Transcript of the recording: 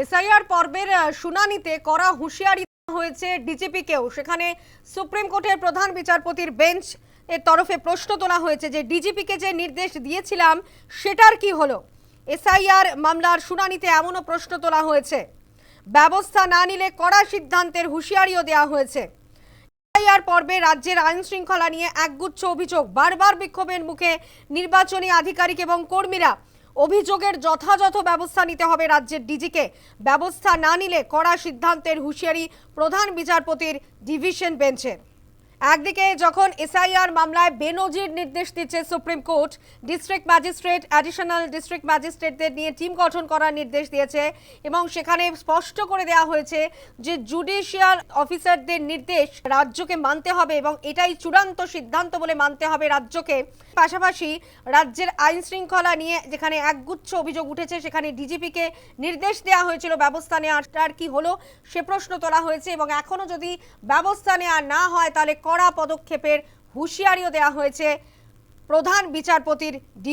SIR পর্বের শুনানিতে কড়া হুঁশিয়ারি হয়েছে ডিজিপিকেও। সেখানে সুপ্রিম কোর্টের প্রধান বিচারপতির বেঞ্চ এর তরফে প্রশ্ন তোলা হয়েছে যে ডিজিপিকে যে নির্দেশ দিয়েছিলাম সেটার কি হলো। এসআইআর মামলার শুনানিতে এমনও প্রশ্ন তোলা হয়েছে, ব্যবস্থা না নিলে কড়া সিদ্ধান্তের হুঁশিয়ারিও দেওয়া হয়েছে। এসআইআর পর্বে রাজ্যের আইন শৃঙ্খলা নিয়ে একগুচ্ছ অভিযোগ, বারবার বিক্ষোভের মুখে নির্বাচনী আধিকারিক এবং কর্মীরা। অভিযোগের যথাযথ ব্যবস্থা নিতে হবে রাজ্যের ডিজিকে, ব্যবস্থা না নিলে কড়া সিদ্ধান্তের হুঁশিয়ারি প্রধান বিচারপতির ডিভিশন বেঞ্চের। একদিকে যখন এসআইআর মামলায় বেনজির নির্দেশ দিচ্ছে supreme court, district magistrate, additional district ম্যাজিস্ট্রেটদের নিয়ে টিম গঠন করার নির্দেশ দিয়েছে এবং সেখানে স্পষ্ট করে দেওয়া হয়েছে যে জুডিশিয়াল অফিসারদের নির্দেশ রাজ্যকে মানতে হবে এবং এটাই চূড়ান্ত সিদ্ধান্ত বলে মানতে হবে রাজ্যকে। পাশাপাশি রাজ্যের আইন শৃঙ্খলা নিয়ে যেখানে একগুচ্ছ অভিযোগ উঠেছে, সেখানে ডিজিপিকে নির্দেশ দেওয়া হয়েছিল ব্যবস্থা নেওয়ার, কি হলো সে প্রশ্ন তোলা হয়েছে এবং এখনো যদি ব্যবস্থা নেওয়া না হয় তাহলে কড়া পদক্ষেপের হুঁশিয়ারিও দেওয়া হয়েছে প্রধান বিচারপতির।